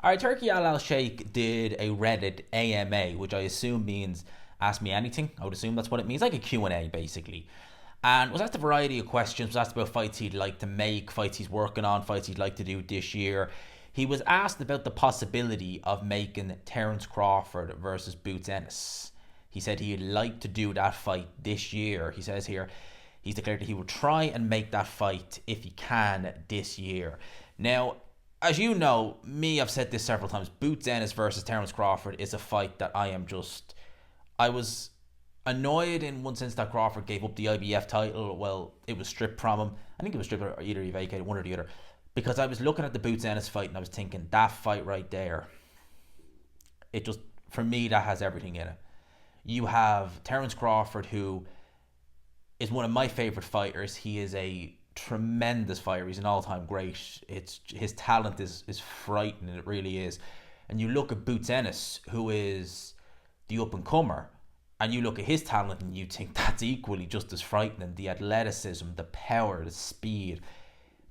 All right, Turkey Al Sheikh did a Reddit AMA, which I assume means ask me anything. I would assume that's what it means, like a Q&A basically. And was asked a variety of questions, was asked about fights he'd like to make, fights he's working on, fights he'd like to do this year. He was asked about the possibility of making Terence Crawford versus Boots Ennis. He said he'd like to do that fight this year. He says here, he's declared that he will try and make that fight if he can this year. Now, as you know, I've said this several times, Boots Ennis versus Terence Crawford is a fight that I was annoyed in one sense that Crawford gave up the IBF title. Well, it was stripped from him. I think it was stripped, or either he vacated, one or the other. Because I was looking at the Boots Ennis fight and I was thinking, that fight right there, it just, for me, that has everything in it. You have Terence Crawford, who is one of my favourite fighters. He is a tremendous fighter. He's an all-time great. His talent is frightening. It really is. And you look at Boots Ennis, who is the up-and-comer, and you look at his talent and you think that's equally just as frightening. The athleticism, the power, the speed.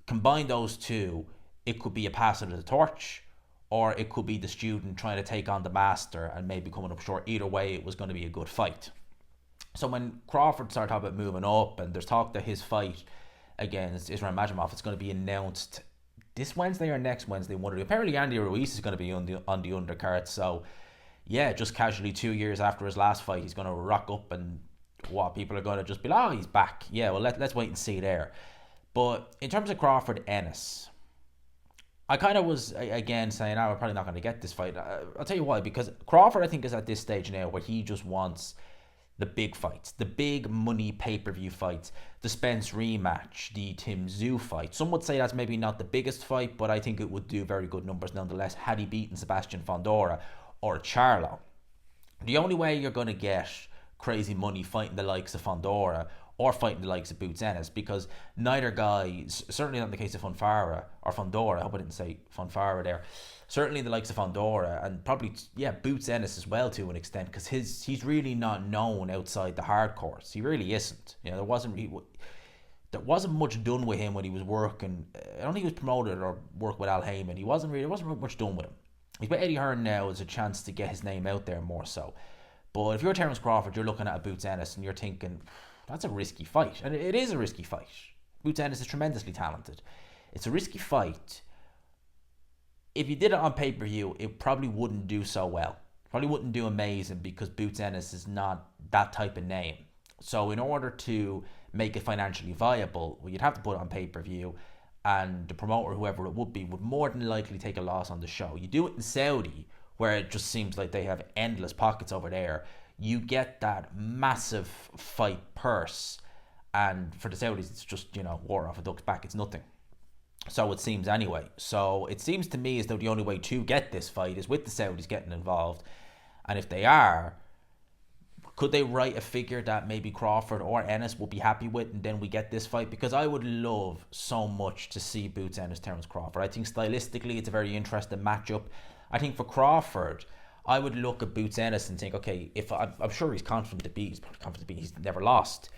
Combine those two, it could be a passing of the torch, or it could be the student trying to take on the master and maybe coming up short. Either way, it was going to be a good fight. So when Crawford started talking about moving up, and there's talk that his fight against Islam Majimov is going to be announced this Wednesday or next Wednesday. Apparently Andy Ruiz is going to be on the undercard. So yeah, just casually 2 years after his last fight, he's going to rock up, and what, people are going to just be like, oh, he's back. Yeah, well, let's wait and see there. But in terms of Crawford Ennis, I kind of was again saying, we're probably not going to get this fight. I'll tell you why. Because Crawford, I think, is at this stage now where he just wants the big fights, the big money pay-per-view fights, the Spence rematch, the Tim Tszyu fight. Some would say that's maybe not the biggest fight, but I think it would do very good numbers nonetheless had he beaten Sebastian Fondora or Charlo. The only way you're going to get crazy money fighting the likes of Fondora or fighting the likes of Boots Ennis, because neither guy, certainly not in the case of Fondora, I hope I didn't say Fondora there, certainly the likes of Fondora, and probably, Boots Ennis as well to an extent, because he's really not known outside the hardcores. He really isn't. There wasn't much done with him when he was working. I don't think he was promoted or worked with Al Heyman. There wasn't much done with him. He's with Eddie Hearn now as a chance to get his name out there more so. But if you're Terence Crawford, you're looking at a Boots Ennis and you're thinking, that's a risky fight. And it is a risky fight. Boots Ennis is tremendously talented. It's a risky fight. If you did it on pay-per-view, it probably wouldn't do so well. Probably wouldn't do amazing, because Boots Ennis is not that type of name. So in order to make it financially viable, you'd have to put it on pay-per-view, and the promoter, whoever it would be, would more than likely take a loss on the show. You do it in Saudi, where it just seems like they have endless pockets over there. You get that massive fight purse, and for the Saudis, it's just, water off a duck's back. It's nothing. So it seems anyway. So it seems to me as though the only way to get this fight is with the Saudis getting involved. And if they are, could they write a figure that maybe Crawford or Ennis will be happy with, and then we get this fight? Because I would love so much to see Boots Ennis, Terence Crawford. I think stylistically it's a very interesting matchup. I think for Crawford, I would look at Boots Ennis and think, okay, if I'm sure he's confident to beat, he's never lost.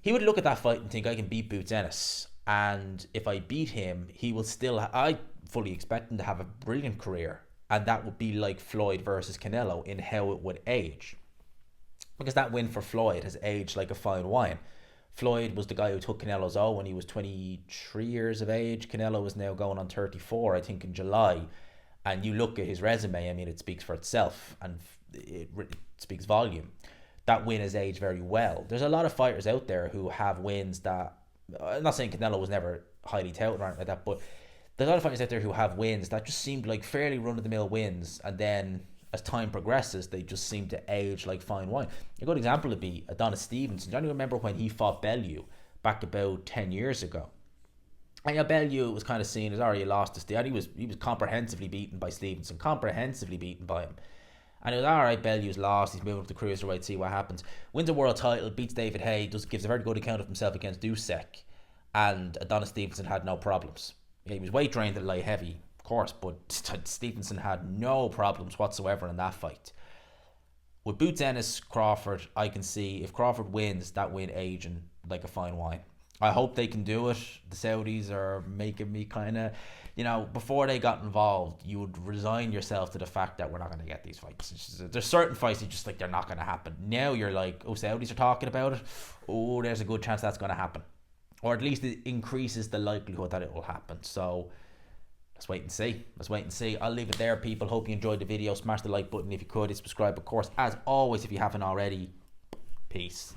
He would look at that fight and think, I can beat Boots Ennis, and if I beat him, he will still. I fully expect him to have a brilliant career, and that would be like Floyd versus Canelo in how it would age, because that win for Floyd has aged like a fine wine. Floyd was the guy who took Canelo's O when he was 23 years of age. Canelo is now going on 34, I think, in July. And you look at his resume, I mean, it speaks for itself, and it speaks volume. That win has aged very well. There's a lot of fighters out there who have wins that, I'm not saying Canelo was never highly touted or anything like that, but there's a lot of fighters out there who have wins that just seemed like fairly run-of-the-mill wins, and then as time progresses, they just seem to age like fine wine. A good example would be Adonis Stevenson. Do you remember when he fought Bellew back about 10 years ago? And Bellew was kind of seen as, he lost to Steve. He was comprehensively beaten by Stevenson, comprehensively beaten by him. And it was, Bellew's lost, he's moving up to cruiserweight, see what happens. Wins a world title, beats David Haye, gives a very good account of himself against Dusek. And Adonis Stevenson had no problems. He was weight trained at light heavy, of course, but Stevenson had no problems whatsoever in that fight. With Boots Ennis, Crawford, I can see if Crawford wins, that win aging like a fine wine. I hope they can do it. The Saudis are making me kind of, before they got involved, you would resign yourself to the fact that we're not going to get these fights. There's certain fights that just like they're not going to happen. Now you're like, oh, Saudis are talking about it. Oh, there's a good chance that's going to happen. Or at least it increases the likelihood that it will happen. So let's wait and see. I'll leave it there, people. Hope you enjoyed the video. Smash the like button if you could. Subscribe, of course. As always, if you haven't already. Peace.